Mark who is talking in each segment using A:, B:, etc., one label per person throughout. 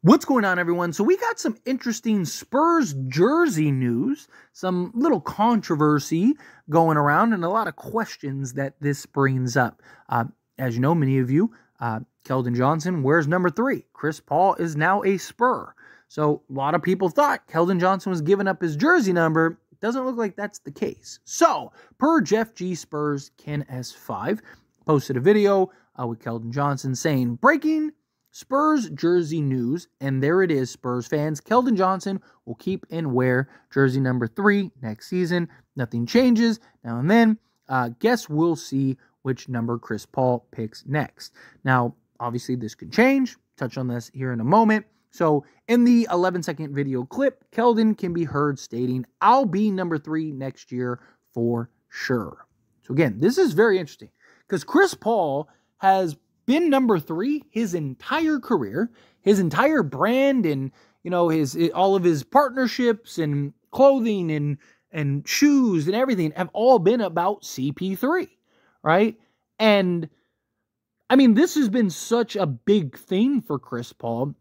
A: What's going on, everyone? So we got some interesting Spurs jersey news, some little controversy going around, and a lot of questions that this brings up. As you know, many of you, Keldon Johnson wears number 3. Chris Paul is now a Spur. So a lot of people thought Keldon Johnson was giving up his jersey number. Doesn't look like that's the case. So, per Jeff G. Spurs Ken S5 posted a video with Keldon Johnson saying, breaking Spurs jersey news, and there it is, Spurs fans. Keldon Johnson will keep and wear jersey number 3 next season. Nothing changes now and then. Guess we'll see which number Chris Paul picks next. Now, obviously, this could change. Touch on this here in a moment. So, in the 11-second video clip, Keldon can be heard stating, "I'll be number 3 next year for sure." So, again, this is very interesting because Chris Paul has been number 3 his entire career, his entire brand, and all of his partnerships and clothing and shoes and everything have all been about CP3, right? And I mean, this has been such a big thing for Chris Paul,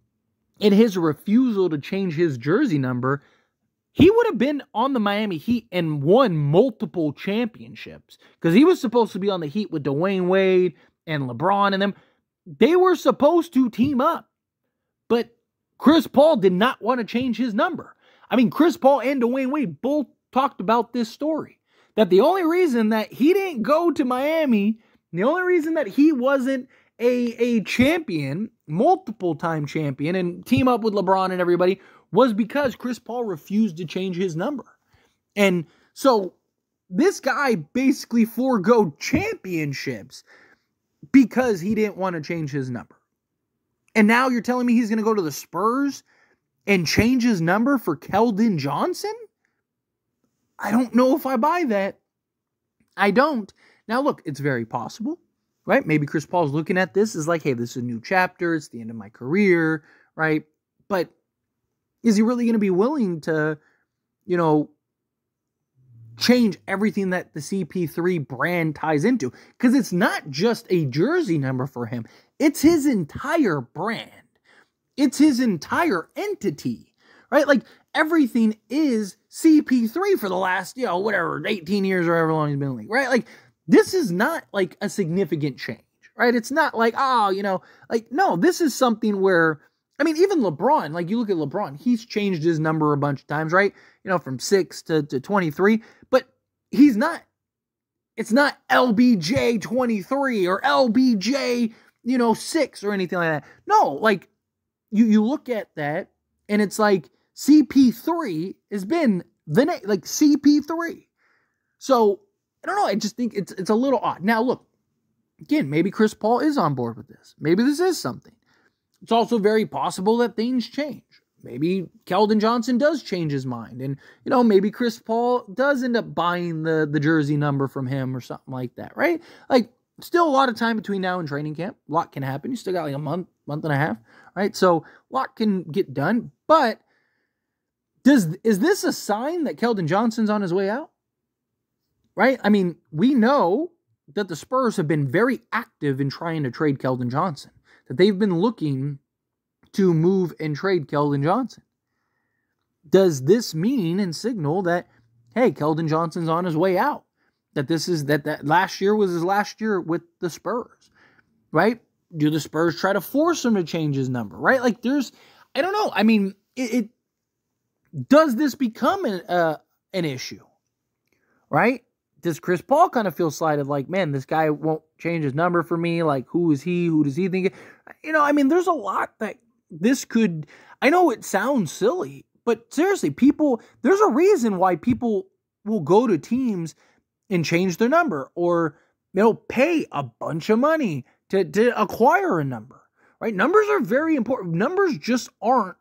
A: and his refusal to change his jersey number. He would have been on the Miami Heat and won multiple championships because he was supposed to be on the Heat with Dwayne Wade and LeBron and them. They were supposed to team up, but Chris Paul did not want to change his number. I mean, Chris Paul and Dwayne Wade both talked about this story, that the only reason that he didn't go to Miami, the only reason that he wasn't a champion, multiple-time champion, and team up with LeBron and everybody, was because Chris Paul refused to change his number. And so this guy basically forego championships because he didn't want to change his number. And now you're telling me he's going to go to the Spurs and change his number for Keldon Johnson? I don't know if I buy that. I don't. Now, look, it's very possible, right? Maybe Chris Paul's looking at this as like, hey, this is a new chapter. It's the end of my career, right? But is he really going to be willing to, change everything that the CP3 brand ties into? Because it's not just a jersey number for him. It's his entire brand. It's his entire entity, right? Like, everything is CP3 for the last, 18 years or however long he's been in the league, right? Like, this is not like a significant change, right? It's not like, no, this is something where, I mean, even LeBron, like you look at LeBron, he's changed his number a bunch of times, right? From 6 to 23, but it's not LBJ 23 or LBJ, 6 or anything like that. No, like you look at that and it's like CP3 has been the name, like CP3. So I don't know. I just think it's a little odd. Now, look, again, maybe Chris Paul is on board with this. Maybe this is something. It's also very possible that things change. Maybe Keldon Johnson does change his mind. And, maybe Chris Paul does end up buying the jersey number from him or something like that, right? Like, still a lot of time between now and training camp. A lot can happen. You still got like a month and a half, right? So a lot can get done. But is this a sign that Keldon Johnson's on his way out? Right? I mean, we know that the Spurs have been very active in trying to trade Keldon Johnson, that they've been looking to move and trade Keldon Johnson. Does this mean and signal that, hey, Keldon Johnson's on his way out? That that last year was his last year with the Spurs, right? Do the Spurs try to force him to change his number, right? Like, I don't know. I mean, does this become an issue, right? Does Chris Paul kind of feel slighted, like, man, this guy won't change his number for me? Like, who is he? Who does he think? I mean, there's a lot that this could, I know it sounds silly, but seriously, there's a reason why people will go to teams and change their number, or they'll pay a bunch of money to acquire a number, right? Numbers are very important. Numbers just aren't,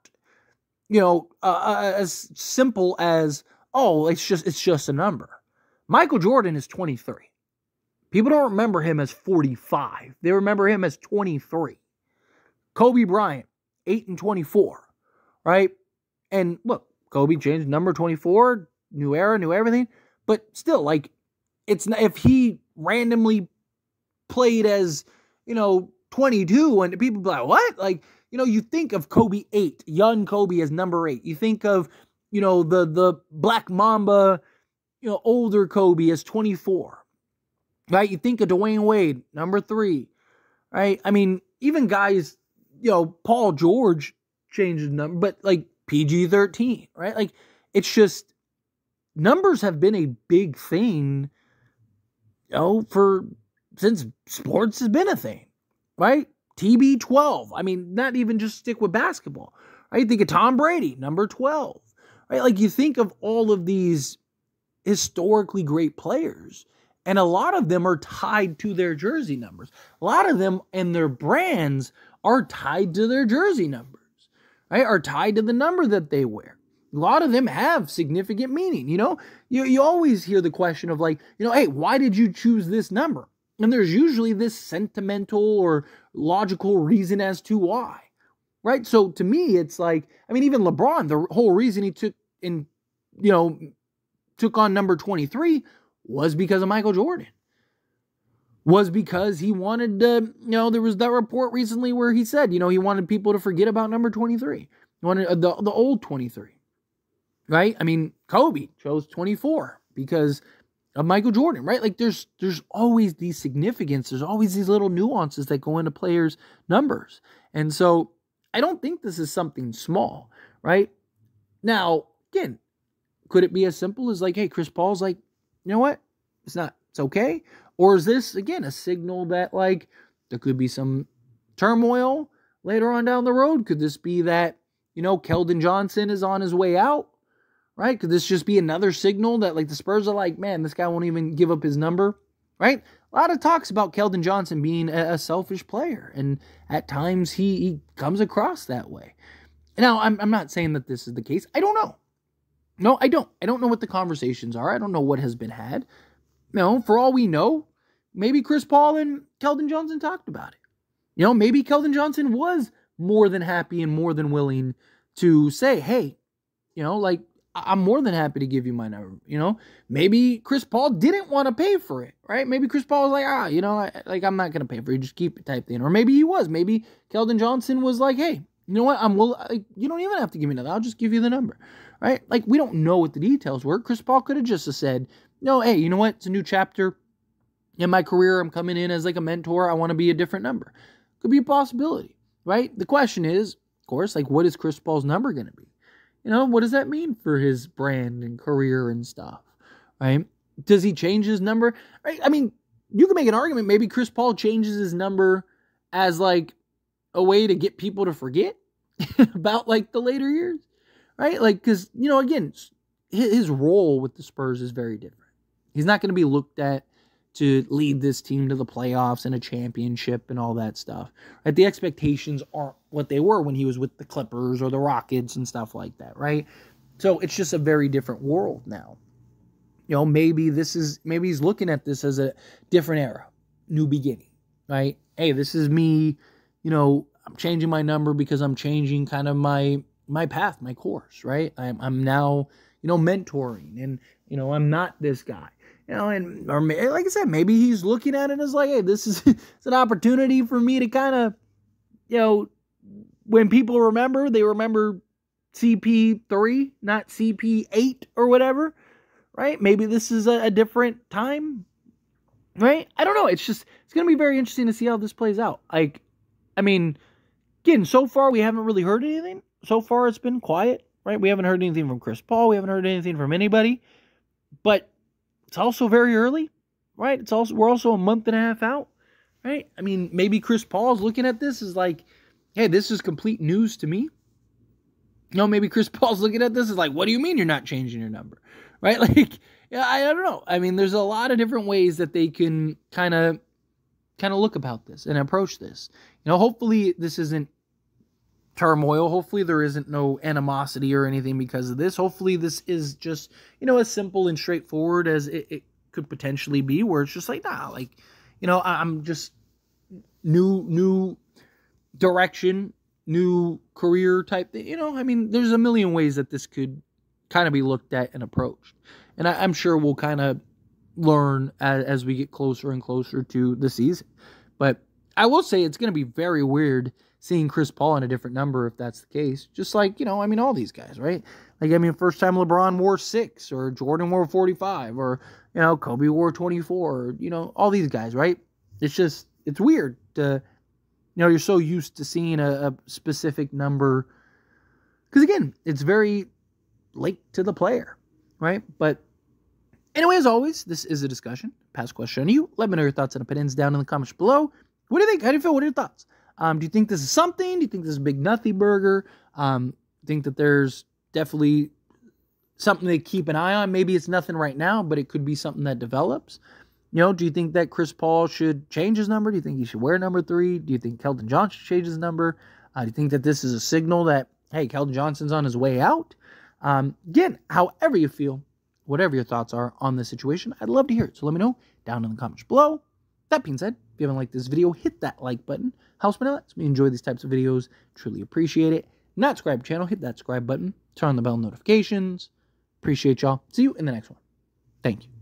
A: as simple as, oh, it's just a number. Michael Jordan is 23. People don't remember him as 45. They remember him as 23. Kobe Bryant, 8 and 24, right? And look, Kobe changed number 24, new era, new everything. But still, like, it's not, if he randomly played as, 22, and people be like, what? Like, you think of Kobe 8, young Kobe as number 8. You think of, the Black Mamba, older Kobe as 24, right? You think of Dwayne Wade, number 3, right? I mean, even guys, Paul George changed his number, but like PG-13, right? Like, it's just, numbers have been a big thing, since sports has been a thing, right? TB12. I mean, not even just stick with basketball, right? You think of Tom Brady, number 12, right? Like, you think of all of these historically great players, and a lot of them are tied to their jersey numbers. A lot of them and their brands are tied to their jersey numbers, right? Are tied to the number that they wear. A lot of them have significant meaning. You always hear the question of like, hey, why did you choose this number? And there's usually this sentimental or logical reason as to why, right? So to me, it's like, I mean, even LeBron, the whole reason he took on number 23 was because of Michael Jordan. Was because he wanted to, there was that report recently where he said, he wanted people to forget about number 23. He wanted the old 23. Right? I mean, Kobe chose 24 because of Michael Jordan, right? Like, there's always these significance. There's always these little nuances that go into players' numbers. And so I don't think this is something small, right? Now, again, could it be as simple as like, hey, Chris Paul's like, you know what? It's okay. Or is this, again, a signal that like there could be some turmoil later on down the road? Could this be that, Keldon Johnson is on his way out? Right? Could this just be another signal that like the Spurs are like, man, this guy won't even give up his number? Right? A lot of talks about Keldon Johnson being a selfish player. And at times he comes across that way. Now, I'm not saying that this is the case. I don't know. No, I don't. I don't know what the conversations are. I don't know what has been had. For all we know, maybe Chris Paul and Keldon Johnson talked about it. Maybe Keldon Johnson was more than happy and more than willing to say, hey, like, I'm more than happy to give you my number. Maybe Chris Paul didn't want to pay for it, right? Maybe Chris Paul was like, I'm not going to pay for it. Just keep it type thing. Or maybe he was. Maybe Keldon Johnson was like, hey, you know what? You don't even have to give me nothing. I'll just give you the number, right? Like, we don't know what the details were. Chris Paul could have just said, no, hey, you know what? It's a new chapter in my career. I'm coming in as like a mentor. I want to be a different number. Could be a possibility, right? The question is, of course, like, what is Chris Paul's number going to be? What does that mean for his brand and career and stuff, right? Does he change his number? Right? I mean, you can make an argument. Maybe Chris Paul changes his number as like a way to get people to forget about like the later years, right? Like, because, again, his role with the Spurs is very different. He's not going to be looked at to lead this team to the playoffs and a championship and all that stuff. Right? The expectations aren't what they were when he was with the Clippers or the Rockets and stuff like that, right? So it's just a very different world now. Maybe he's looking at this as a different era, new beginning, right? Hey, this is me, I'm changing my number because I'm changing kind of my path, my course, right? I'm now, mentoring and, I'm not this guy. Or like I said, maybe he's looking at it as like, hey, this is it's an opportunity for me to kind of, when people remember, they remember CP3, not CP8 or whatever, right? Maybe this is a different time, right? I don't know. It's going to be very interesting to see how this plays out. Like, I mean, again, so far we haven't really heard anything. So far it's been quiet, right? We haven't heard anything from Chris Paul. We haven't heard anything from anybody, but it's also very early, right? We're also a month and a half out, right? I mean, maybe Chris Paul's looking at this as like, hey, this is complete news to me. Maybe Chris Paul's looking at this as like, what do you mean you're not changing your number, right? Like, yeah, I don't know. I mean, there's a lot of different ways that they can kind of look about this and approach this. Hopefully this isn't turmoil. Hopefully there isn't no animosity or anything because of this. Hopefully this is just, as simple and straightforward as it could potentially be, where it's just like, nah, like, I'm just new direction, new career type thing. I mean, there's a million ways that this could kind of be looked at and approached. And I'm sure we'll kind of learn as we get closer and closer to the season. But I will say it's going to be very weird seeing Chris Paul in a different number if that's the case. Just like, I mean, all these guys, right? Like, first time LeBron wore 6, or Jordan wore 45, or, Kobe wore 24, or, all these guys, right? It's weird to, you're so used to seeing a specific number. Because, again, it's very linked to the player, right? But anyway, as always, this is a discussion. Pass question on you. Let me know your thoughts and opinions down in the comments below. What do you think? How do you feel? What are your thoughts? Do you think this is something? Do you think this is a big nothing burger? Think that there's definitely something to keep an eye on? Maybe it's nothing right now, but it could be something that develops. Do you think that Chris Paul should change his number? Do you think he should wear number 3? Do you think Keldon Johnson should change his number? Do you think that this is a signal that, hey, Keldon Johnson's on his way out? Again, however you feel, whatever your thoughts are on this situation, I'd love to hear it. So let me know down in the comments below. That being said, if you haven't liked this video, hit that like button. Helps me out. Lets me enjoy these types of videos. Truly appreciate it. Not subscribe to the channel, hit that subscribe button. Turn on the bell notifications. Appreciate y'all. See you in the next one. Thank you.